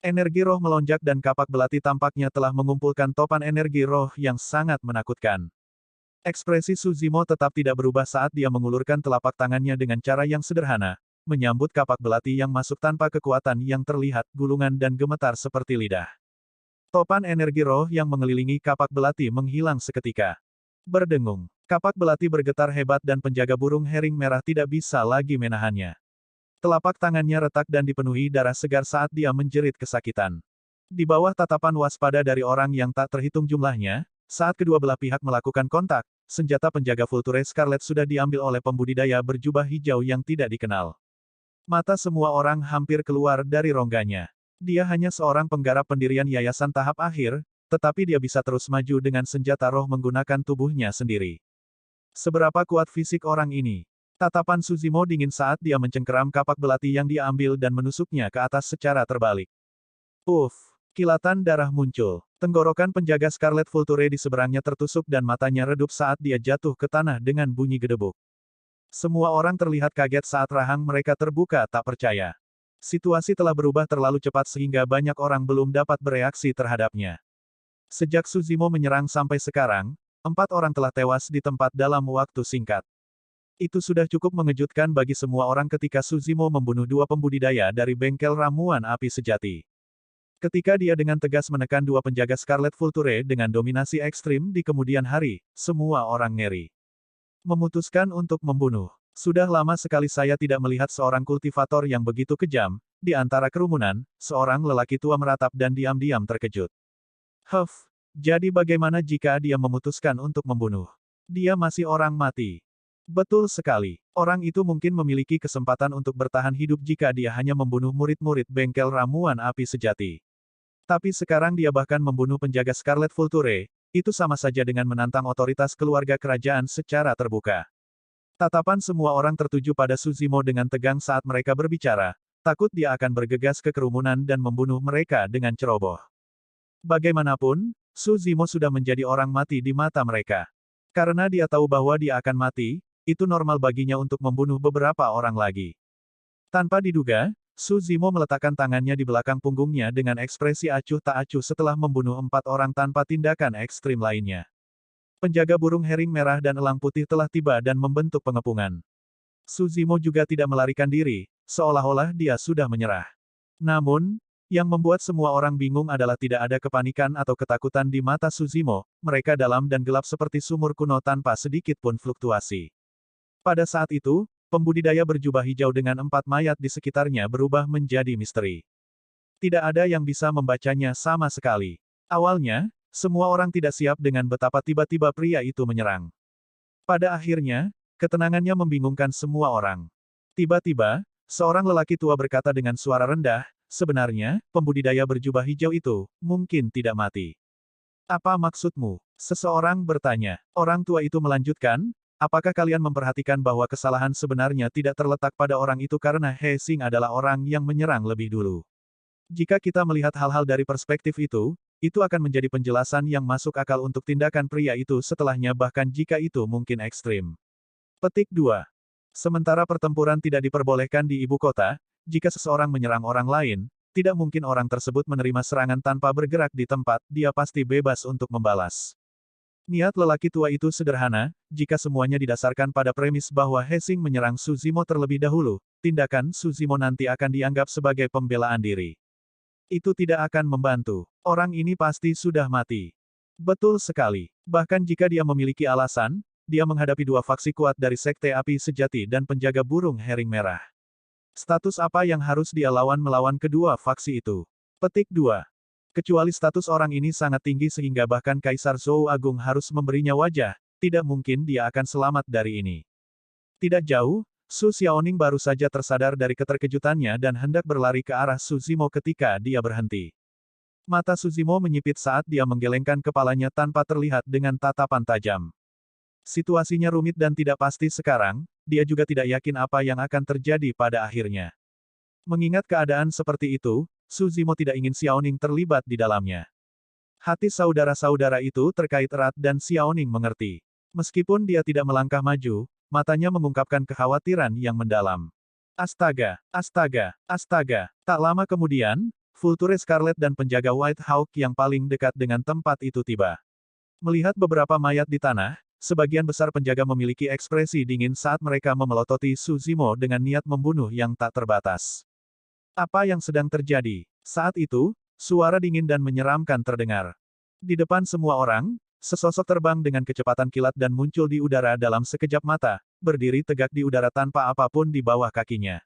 Energi roh melonjak dan kapak belati tampaknya telah mengumpulkan topan energi roh yang sangat menakutkan. Ekspresi Su Zimo tetap tidak berubah saat dia mengulurkan telapak tangannya dengan cara yang sederhana, menyambut kapak belati yang masuk tanpa kekuatan yang terlihat, gulungan dan gemetar seperti lidah. Topan energi roh yang mengelilingi kapak belati menghilang seketika. Berdengung. Kapak belati bergetar hebat dan penjaga burung herring merah tidak bisa lagi menahannya. Telapak tangannya retak dan dipenuhi darah segar saat dia menjerit kesakitan. Di bawah tatapan waspada dari orang yang tak terhitung jumlahnya, saat kedua belah pihak melakukan kontak, senjata penjaga Vulture Scarlet sudah diambil oleh pembudidaya berjubah hijau yang tidak dikenal. Mata semua orang hampir keluar dari rongganya. Dia hanya seorang penggarap pendirian yayasan tahap akhir, tetapi dia bisa terus maju dengan senjata roh menggunakan tubuhnya sendiri. Seberapa kuat fisik orang ini? Tatapan Suzimo dingin saat dia mencengkeram kapak belati yang dia ambil dan menusuknya ke atas secara terbalik. Uff! Kilatan darah muncul. Tenggorokan penjaga Scarlet Vulture di seberangnya tertusuk dan matanya redup saat dia jatuh ke tanah dengan bunyi gedebuk. Semua orang terlihat kaget saat rahang mereka terbuka tak percaya. Situasi telah berubah terlalu cepat sehingga banyak orang belum dapat bereaksi terhadapnya. Sejak Suzimo menyerang sampai sekarang, 4 orang telah tewas di tempat dalam waktu singkat. Itu sudah cukup mengejutkan bagi semua orang ketika Suzimo membunuh 2 pembudidaya dari bengkel ramuan api sejati. Ketika dia dengan tegas menekan 2 penjaga Scarlet Vulture dengan dominasi ekstrim di kemudian hari, semua orang ngeri. Memutuskan untuk membunuh. Sudah lama sekali saya tidak melihat seorang kultivator yang begitu kejam. Di antara kerumunan, seorang lelaki tua meratap dan diam-diam terkejut. Huff, jadi bagaimana jika dia memutuskan untuk membunuh? Dia masih orang mati. Betul sekali. Orang itu mungkin memiliki kesempatan untuk bertahan hidup jika dia hanya membunuh murid-murid bengkel ramuan api sejati. Tapi sekarang dia bahkan membunuh penjaga Scarlet Vulture. Itu sama saja dengan menantang otoritas keluarga kerajaan secara terbuka. Tatapan semua orang tertuju pada Suzimo dengan tegang saat mereka berbicara, takut dia akan bergegas ke kerumunan dan membunuh mereka dengan ceroboh. Bagaimanapun, Suzimo sudah menjadi orang mati di mata mereka. Karena dia tahu bahwa dia akan mati, itu normal baginya untuk membunuh beberapa orang lagi. Tanpa diduga, Suzimo meletakkan tangannya di belakang punggungnya dengan ekspresi acuh tak acuh setelah membunuh 4 orang tanpa tindakan ekstrim lainnya. Penjaga burung hering merah dan elang putih telah tiba dan membentuk pengepungan. Suzimo juga tidak melarikan diri, seolah-olah dia sudah menyerah. Namun, yang membuat semua orang bingung adalah tidak ada kepanikan atau ketakutan di mata Suzimo, mereka dalam dan gelap seperti sumur kuno tanpa sedikit pun fluktuasi. Pada saat itu, pembudidaya berjubah hijau dengan 4 mayat di sekitarnya berubah menjadi misteri. Tidak ada yang bisa membacanya sama sekali. Awalnya, semua orang tidak siap dengan betapa tiba-tiba pria itu menyerang. Pada akhirnya, ketenangannya membingungkan semua orang. Tiba-tiba, seorang lelaki tua berkata dengan suara rendah, sebenarnya, pembudidaya berjubah hijau itu, mungkin tidak mati. Apa maksudmu? Seseorang bertanya. Orang tua itu melanjutkan, apakah kalian memperhatikan bahwa kesalahan sebenarnya tidak terletak pada orang itu karena He Xing adalah orang yang menyerang lebih dulu. Jika kita melihat hal-hal dari perspektif itu akan menjadi penjelasan yang masuk akal untuk tindakan pria itu setelahnya bahkan jika itu mungkin ekstrim. Petik 2. Sementara pertempuran tidak diperbolehkan di ibu kota, jika seseorang menyerang orang lain, tidak mungkin orang tersebut menerima serangan tanpa bergerak di tempat, dia pasti bebas untuk membalas. Niat lelaki tua itu sederhana, jika semuanya didasarkan pada premis bahwa He Xing menyerang Suzimo terlebih dahulu, tindakan Suzimo nanti akan dianggap sebagai pembelaan diri. Itu tidak akan membantu. Orang ini pasti sudah mati. Betul sekali. Bahkan jika dia memiliki alasan, dia menghadapi 2 faksi kuat dari Sekte Api Sejati dan penjaga burung hering merah. Status apa yang harus dia lawan melawan kedua faksi itu? Petik 2. Kecuali status orang ini sangat tinggi sehingga bahkan Kaisar Zhou Agung harus memberinya wajah, tidak mungkin dia akan selamat dari ini. Tidak jauh, Su Xiaoning baru saja tersadar dari keterkejutannya dan hendak berlari ke arah Suzimo ketika dia berhenti. Mata Suzimo menyipit saat dia menggelengkan kepalanya tanpa terlihat dengan tatapan tajam. Situasinya rumit dan tidak pasti sekarang, dia juga tidak yakin apa yang akan terjadi pada akhirnya. Mengingat keadaan seperti itu, Suzimo tidak ingin Xiaoning terlibat di dalamnya. Hati saudara-saudara itu terkait erat dan Xiaoning mengerti. Meskipun dia tidak melangkah maju, matanya mengungkapkan kekhawatiran yang mendalam. Astaga, astaga, astaga. Tak lama kemudian, Vulture Scarlet dan penjaga White Hawk yang paling dekat dengan tempat itu tiba. Melihat beberapa mayat di tanah, sebagian besar penjaga memiliki ekspresi dingin saat mereka memelototi Suzimo dengan niat membunuh yang tak terbatas. Apa yang sedang terjadi? Saat itu, suara dingin dan menyeramkan terdengar. Di depan semua orang, sesosok terbang dengan kecepatan kilat dan muncul di udara dalam sekejap mata, berdiri tegak di udara tanpa apapun di bawah kakinya.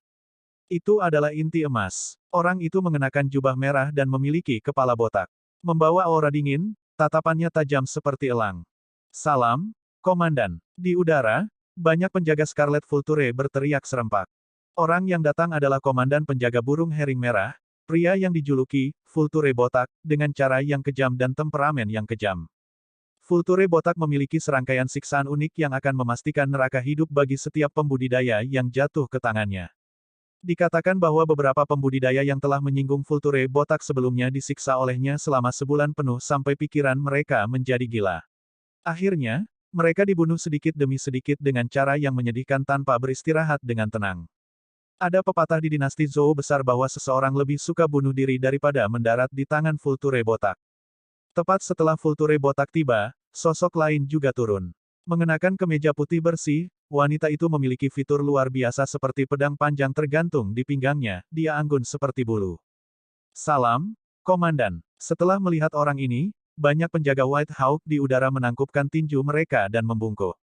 Itu adalah inti emas. Orang itu mengenakan jubah merah dan memiliki kepala botak. Membawa aura dingin, tatapannya tajam seperti elang. Salam, Komandan. Di udara, banyak penjaga Scarlet Vulture berteriak serempak. Orang yang datang adalah komandan penjaga burung herring merah, pria yang dijuluki Vulture Botak, dengan cara yang kejam dan temperamen yang kejam. Vulture Botak memiliki serangkaian siksaan unik yang akan memastikan neraka hidup bagi setiap pembudidaya yang jatuh ke tangannya. Dikatakan bahwa beberapa pembudidaya yang telah menyinggung Vulture Botak sebelumnya disiksa olehnya selama sebulan penuh sampai pikiran mereka menjadi gila. Akhirnya, mereka dibunuh sedikit demi sedikit dengan cara yang menyedihkan tanpa beristirahat dengan tenang. Ada pepatah di dinasti Zhou besar bahwa seseorang lebih suka bunuh diri daripada mendarat di tangan Vulture Botak. Tepat setelah Vulture Botak tiba, sosok lain juga turun. Mengenakan kemeja putih bersih, wanita itu memiliki fitur luar biasa seperti pedang panjang tergantung di pinggangnya, dia anggun seperti bulu. Salam, Komandan. Setelah melihat orang ini, banyak penjaga White Hawk di udara menangkupkan tinju mereka dan membungkuk.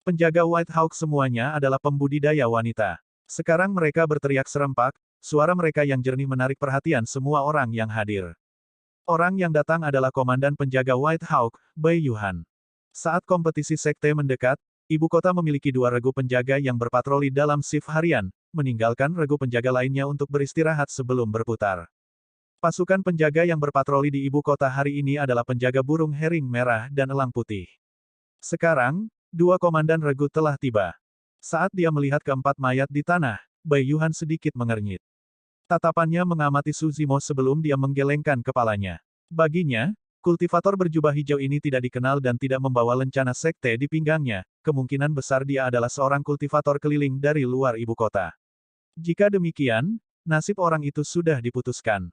Penjaga White Hawk semuanya adalah pembudidaya wanita. Sekarang mereka berteriak serempak, suara mereka yang jernih menarik perhatian semua orang yang hadir. Orang yang datang adalah komandan penjaga White Hawk, Bai Yuhan. Saat kompetisi sekte mendekat, ibu kota memiliki 2 regu penjaga yang berpatroli dalam shift harian, meninggalkan regu penjaga lainnya untuk beristirahat sebelum berputar. Pasukan penjaga yang berpatroli di ibu kota hari ini adalah penjaga burung herring merah dan elang putih. Sekarang, 2 komandan regu telah tiba. Saat dia melihat keempat mayat di tanah, Bai Yuhan sedikit mengernyit. Tatapannya mengamati Su Zimo sebelum dia menggelengkan kepalanya. Baginya, kultivator berjubah hijau ini tidak dikenal dan tidak membawa lencana sekte di pinggangnya, kemungkinan besar dia adalah seorang kultivator keliling dari luar ibu kota. Jika demikian, nasib orang itu sudah diputuskan.